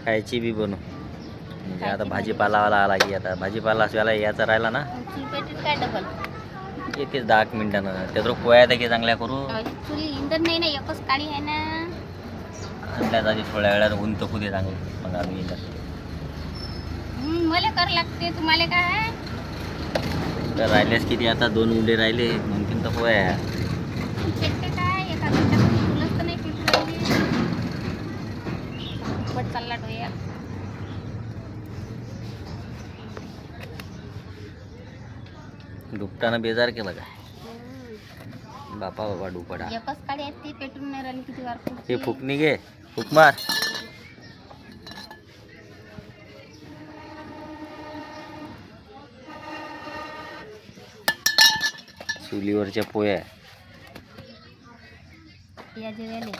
खायची बी बनू म्हणजे आता भाजीपालावाला आला की आता भाजीपाला असल्याला याचा राहिला ना चूल पेटून काय डबल येते 10 मिनिटानं त्या तर पोया की चांगल्या करू चुली इंधन नाही ना एकच काळी आहे ना आणल्या जागी थोड्या वेळात ऊन तर खुदे चांगलं मग आम्ही येतात मला कर लागते तुम्हाला काय तर राहिलेच किती आता 2 उंडे राहिले 2-3 तर पोया पेटते काय एका चुलच तर नाही पेटू राहिली पट चालला डोया दुपटानं बेजार केलं काय बापा बाबा डुपडा एकच काळी आहेत ती पेटून नाही राहिली किती वार हे फुकणी घे फुक मार चुलीवरच्या पोया या जेवायला